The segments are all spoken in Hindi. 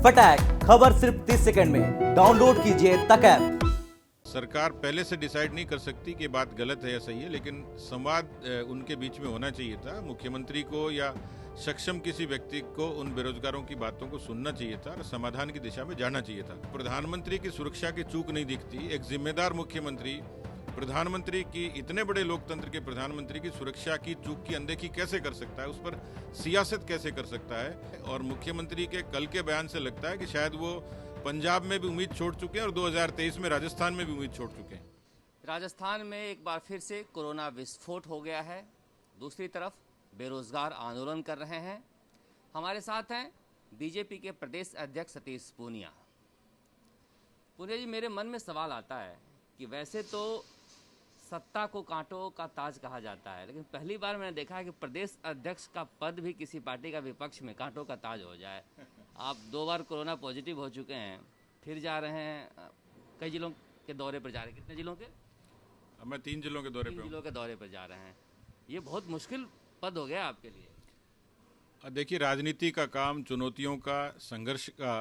फटाक खबर सिर्फ 30 सेकंड में। डाउनलोड कीजिए तक ऐप। सरकार पहले से डिसाइड नहीं कर सकती कि बात गलत है या सही है, लेकिन संवाद उनके बीच में होना चाहिए था। मुख्यमंत्री को या सक्षम किसी व्यक्ति को उन बेरोजगारों की बातों को सुनना चाहिए था और समाधान की दिशा में जाना चाहिए था। प्रधानमंत्री की सुरक्षा की चूक नहीं दिखती। एक जिम्मेदार मुख्यमंत्री प्रधानमंत्री की, इतने बड़े लोकतंत्र के प्रधानमंत्री की सुरक्षा की चूक की अनदेखी कैसे कर सकता है, उस पर सियासत कैसे कर सकता है। और मुख्यमंत्री के कल के बयान से लगता है कि शायद वो पंजाब में भी उम्मीद छोड़ चुके हैं और 2023 में राजस्थान में भी उम्मीद छोड़ चुके हैं। राजस्थान में एक बार फिर से कोरोना विस्फोट हो गया है। दूसरी तरफ बेरोजगार आंदोलन कर रहे हैं। हमारे साथ हैं बीजेपी के प्रदेश अध्यक्ष सतीश पूनिया। पूनिया जी, मेरे मन में सवाल आता है कि वैसे तो सत्ता को कांटों का ताज कहा जाता है, लेकिन पहली बार मैंने देखा है कि प्रदेश अध्यक्ष का पद भी किसी पार्टी का विपक्ष में कांटों का ताज हो जाए। आप 2 बार कोरोना पॉजिटिव हो चुके हैं, फिर जा रहे हैं, कई जिलों के दौरे पर जा रहे हैं। कितने जिलों के? अब मैं 3 जिलों के दौरे पे हूं। 3 जिलों के दौरे पर जा रहे हैं। ये बहुत मुश्किल पद हो गया आपके लिए। देखिए, राजनीति का काम चुनौतियों का, संघर्ष का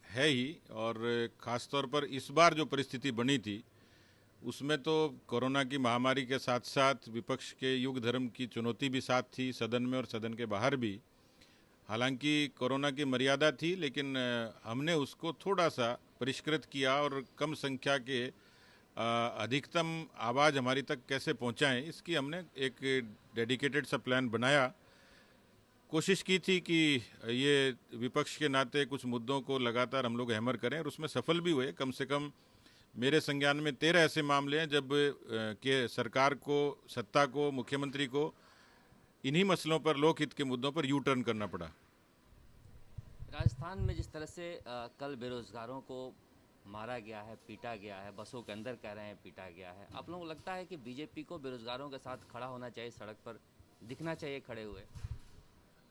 है ही, और खास तौर पर इस बार जो परिस्थिति बनी थी उसमें तो कोरोना की महामारी के साथ साथ विपक्ष के युग धर्म की चुनौती भी साथ थी, सदन में और सदन के बाहर भी। हालांकि कोरोना की मर्यादा थी, लेकिन हमने उसको थोड़ा सा परिष्कृत किया और कम संख्या के अधिकतम आवाज़ हमारी तक कैसे पहुंचाएं, इसकी हमने एक डेडिकेटेड सा प्लान बनाया। कोशिश की थी कि ये विपक्ष के नाते कुछ मुद्दों को लगातार हम लोग हैमर करें, और उसमें सफल भी हुए। कम से कम मेरे संज्ञान में 13 ऐसे मामले हैं जब के सरकार को, सत्ता को, मुख्यमंत्री को इन्हीं मसलों पर, लोकहित के मुद्दों पर यू टर्न करना पड़ा। राजस्थान में जिस तरह से कल बेरोजगारों को मारा गया है, पीटा गया है, बसों के अंदर कह रहे हैं पीटा गया है, आप लोगों को लगता है कि बीजेपी को बेरोजगारों के साथ खड़ा होना चाहिए, सड़क पर दिखना चाहिए खड़े हुए?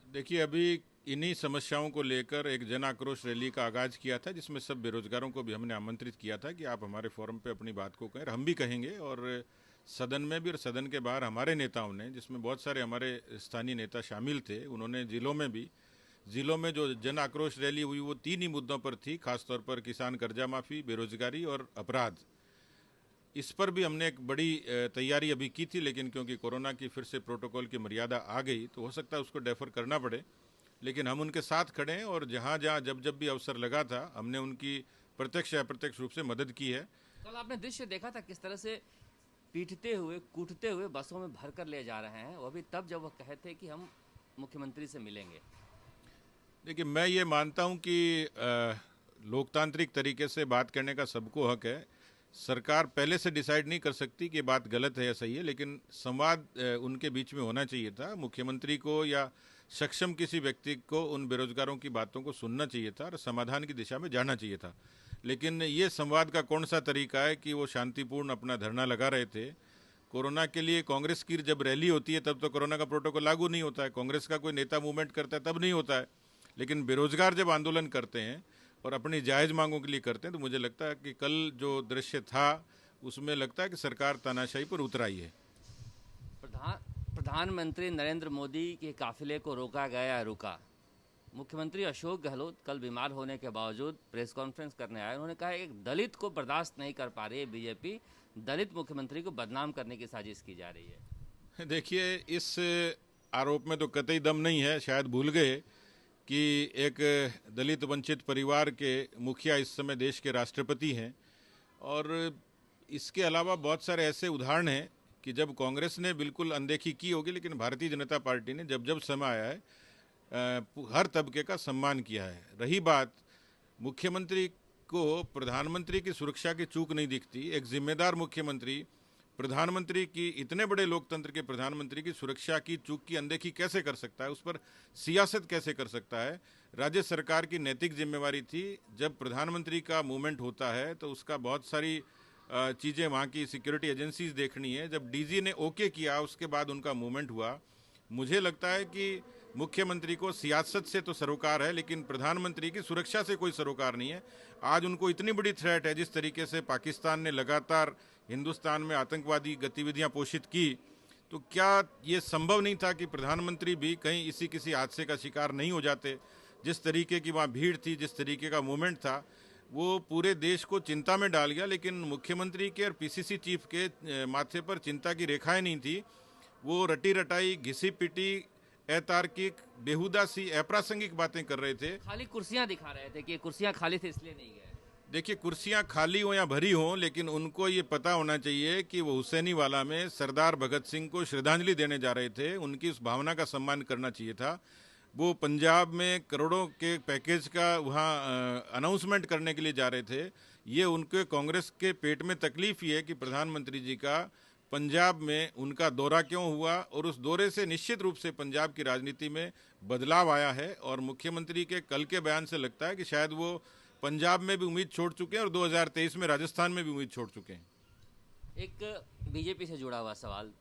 देखिए, अभी इन्हीं समस्याओं को लेकर एक जन आक्रोश रैली का आगाज किया था, जिसमें सब बेरोजगारों को भी हमने आमंत्रित किया था कि आप हमारे फोरम पे अपनी बात को कहें। हम भी कहेंगे, और सदन में भी और सदन के बाहर हमारे नेताओं ने, जिसमें बहुत सारे हमारे स्थानीय नेता शामिल थे, उन्होंने जिलों में जो जन आक्रोश रैली हुई वो 3 ही मुद्दों पर थी, खासतौर पर किसान कर्जा माफ़ी, बेरोजगारी और अपराध। इस पर भी हमने एक बड़ी तैयारी अभी की थी, लेकिन क्योंकि कोरोना की फिर से प्रोटोकॉल की मर्यादा आ गई तो हो सकता है उसको डेफर करना पड़े। लेकिन हम उनके साथ खड़े हैं, और जहाँ जहाँ जब भी अवसर लगा था हमने उनकी प्रत्यक्ष या अप्रत्यक्ष रूप से मदद की है। कल आपने दृश्य देखा था किस तरह से पीटते हुए, कूटते हुए बसों में भर कर ले जा रहे हैं, वो भी तब जब वो कहे थे कि हम मुख्यमंत्री से मिलेंगे। देखिए, मैं ये मानता हूँ कि लोकतांत्रिक तरीके से बात करने का सबको हक है। सरकार पहले से डिसाइड नहीं कर सकती कि बात गलत है या सही है, लेकिन संवाद उनके बीच में होना चाहिए था। मुख्यमंत्री को या सक्षम किसी व्यक्ति को उन बेरोजगारों की बातों को सुनना चाहिए था और समाधान की दिशा में जाना चाहिए था। लेकिन ये संवाद का कौन सा तरीका है कि वो शांतिपूर्ण अपना धरना लगा रहे थे। कोरोना के लिए कांग्रेस की जब रैली होती है तब तो कोरोना का प्रोटोकॉल लागू नहीं होता है, कांग्रेस का कोई नेता मूवमेंट करता है तब नहीं होता है। लेकिन बेरोजगार जब आंदोलन करते हैं और अपनी जायज़ मांगों के लिए करते हैं, तो मुझे लगता है कि कल जो दृश्य था उसमें लगता है कि सरकार तानाशाही पर उतर आई है। प्रधानमंत्री नरेंद्र मोदी के काफिले को रोका गया या रुका? मुख्यमंत्री अशोक गहलोत कल बीमार होने के बावजूद प्रेस कॉन्फ्रेंस करने आए। उन्होंने कहा एक दलित को बर्दाश्त नहीं कर पा रही है बीजेपी, दलित मुख्यमंत्री को बदनाम करने की साजिश की जा रही है। देखिए, इस आरोप में तो कतई दम नहीं है। शायद भूल गए कि एक दलित वंचित परिवार के मुखिया इस समय देश के राष्ट्रपति हैं, और इसके अलावा बहुत सारे ऐसे उदाहरण हैं कि जब कांग्रेस ने बिल्कुल अनदेखी की होगी, लेकिन भारतीय जनता पार्टी ने जब जब समय आया है हर तबके का सम्मान किया है। रही बात, मुख्यमंत्री को प्रधानमंत्री की सुरक्षा की चूक नहीं दिखती। एक जिम्मेदार मुख्यमंत्री प्रधानमंत्री की, इतने बड़े लोकतंत्र के प्रधानमंत्री की सुरक्षा की चूक की अनदेखी कैसे कर सकता है, उस पर सियासत कैसे कर सकता है। राज्य सरकार की नैतिक जिम्मेवारी थी, जब प्रधानमंत्री का मूवमेंट होता है तो उसका बहुत सारी चीज़ें वहाँ की सिक्योरिटी एजेंसीज देखनी है। जब डीजी ने ओके किया उसके बाद उनका मूवमेंट हुआ। मुझे लगता है कि मुख्यमंत्री को सियासत से तो सरोकार है, लेकिन प्रधानमंत्री की सुरक्षा से कोई सरोकार नहीं है। आज उनको इतनी बड़ी थ्रेट है, जिस तरीके से पाकिस्तान ने लगातार हिंदुस्तान में आतंकवादी गतिविधियां पोषित की, तो क्या ये संभव नहीं था कि प्रधानमंत्री भी कहीं इसी किसी हादसे का शिकार नहीं हो जाते? जिस तरीके की वहाँ भीड़ थी, जिस तरीके का मूवमेंट था, वो पूरे देश को चिंता में डाल गया। लेकिन मुख्यमंत्री के और पीसीसी चीफ के माथे पर चिंता की रेखाएं नहीं थी। वो रटी रटाई, घिसी पिटी, अतार्किक, बेहुदा सी अप्रासंगिक बातें कर रहे थे। खाली कुर्सियां दिखा रहे थे कि कुर्सियां खाली थी इसलिए नहीं गए। देखिए, कुर्सियां खाली हो या भरी हो, लेकिन उनको ये पता होना चाहिए कि वो हुसैनीवाला में सरदार भगत सिंह को श्रद्धांजलि देने जा रहे थे। उनकी उस भावना का सम्मान करना चाहिए था। वो पंजाब में करोड़ों के पैकेज का वहाँ अनाउंसमेंट करने के लिए जा रहे थे। ये उनके कांग्रेस के पेट में तकलीफ ये है कि प्रधानमंत्री जी का पंजाब में उनका दौरा क्यों हुआ, और उस दौरे से निश्चित रूप से पंजाब की राजनीति में बदलाव आया है। और मुख्यमंत्री के कल के बयान से लगता है कि शायद वो पंजाब में भी उम्मीद छोड़ चुके हैं और 2023 में राजस्थान में भी उम्मीद छोड़ चुके हैं। एक बीजेपी से जुड़ा हुआ सवाल,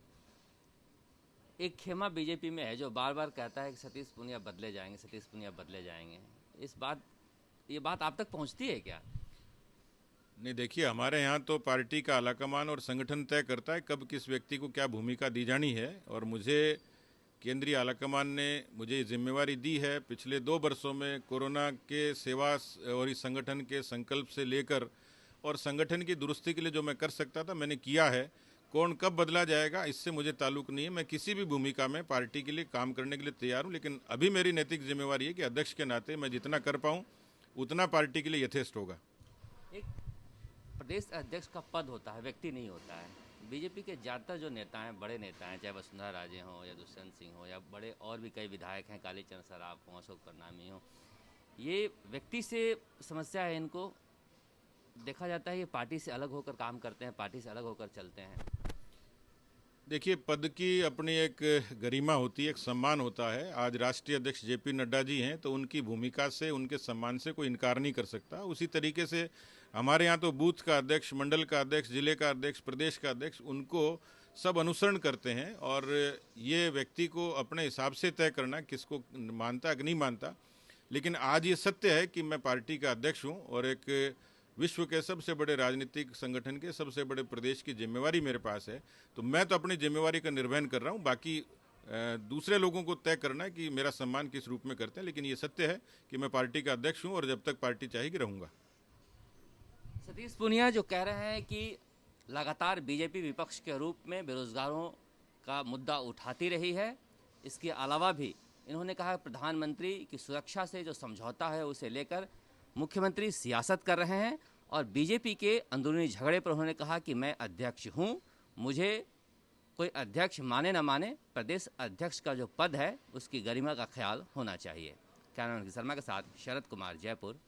एक खेमा बीजेपी में है जो बार बार कहता है कि सतीश पूनिया बदले जाएंगे, सतीश पूनिया बदले जाएंगे। ये बात आप तक पहुंचती है क्या? नहीं, देखिए, हमारे यहाँ तो पार्टी का आलाकमान और संगठन तय करता है कब किस व्यक्ति को क्या भूमिका दी जानी है। और मुझे केंद्रीय आलाकमान ने मुझे ये जिम्मेवारी दी है। पिछले 2 वर्षों में कोरोना के सेवा और इस संगठन के संकल्प से लेकर और संगठन की दुरुस्ती के लिए जो मैं कर सकता था मैंने किया है। कौन कब बदला जाएगा इससे मुझे ताल्लुक नहीं है। मैं किसी भी भूमिका में पार्टी के लिए काम करने के लिए तैयार हूँ, लेकिन अभी मेरी नैतिक जिम्मेवारी है कि अध्यक्ष के नाते मैं जितना कर पाऊँ उतना पार्टी के लिए यथेष्ट होगा। एक प्रदेश अध्यक्ष का पद होता है, व्यक्ति नहीं होता है। बीजेपी के ज़्यादातर जो नेता हैं, बड़े नेता हैं, चाहे वसुंधरा राजे हों या दुष्यंत सिंह हो या बड़े और भी कई विधायक हैं, कालीचरण सराफ हों, अशोक परनामी हों, ये व्यक्ति से समस्या है। इनको देखा जाता है ये पार्टी से अलग होकर काम करते हैं, पार्टी से अलग होकर चलते हैं। देखिए, पद की अपनी एक गरिमा होती है, एक सम्मान होता है। आज राष्ट्रीय अध्यक्ष जेपी नड्डा जी हैं, तो उनकी भूमिका से, उनके सम्मान से कोई इनकार नहीं कर सकता। उसी तरीके से हमारे यहाँ तो बूथ का अध्यक्ष, मंडल का अध्यक्ष, जिले का अध्यक्ष, प्रदेश का अध्यक्ष, उनको सब अनुसरण करते हैं। और ये व्यक्ति को अपने हिसाब से तय करना किसको मानता है कि नहीं मानता। लेकिन आज ये सत्य है कि मैं पार्टी का अध्यक्ष हूँ और एक विश्व के सबसे बड़े राजनीतिक संगठन के सबसे बड़े प्रदेश की जिम्मेवारी मेरे पास है। तो मैं तो अपनी जिम्मेवारी का निर्वहन कर रहा हूँ। बाकी दूसरे लोगों को तय करना है कि मेरा सम्मान किस रूप में करते हैं। लेकिन ये सत्य है कि मैं पार्टी का अध्यक्ष हूँ और जब तक पार्टी चाहेगी रहूँगा। सतीश पूनिया जो कह रहे हैं कि लगातार बीजेपी विपक्ष के रूप में बेरोजगारों का मुद्दा उठाती रही है। इसके अलावा भी इन्होंने कहा प्रधानमंत्री की सुरक्षा से जो समझौता है उसे लेकर मुख्यमंत्री सियासत कर रहे हैं। और बीजेपी के अंदरूनी झगड़े पर उन्होंने कहा कि मैं अध्यक्ष हूं, मुझे कोई अध्यक्ष माने न माने, प्रदेश अध्यक्ष का जो पद है उसकी गरिमा का ख्याल होना चाहिए। कैमरामैन शर्मा के साथ शरद कुमार, जयपुर।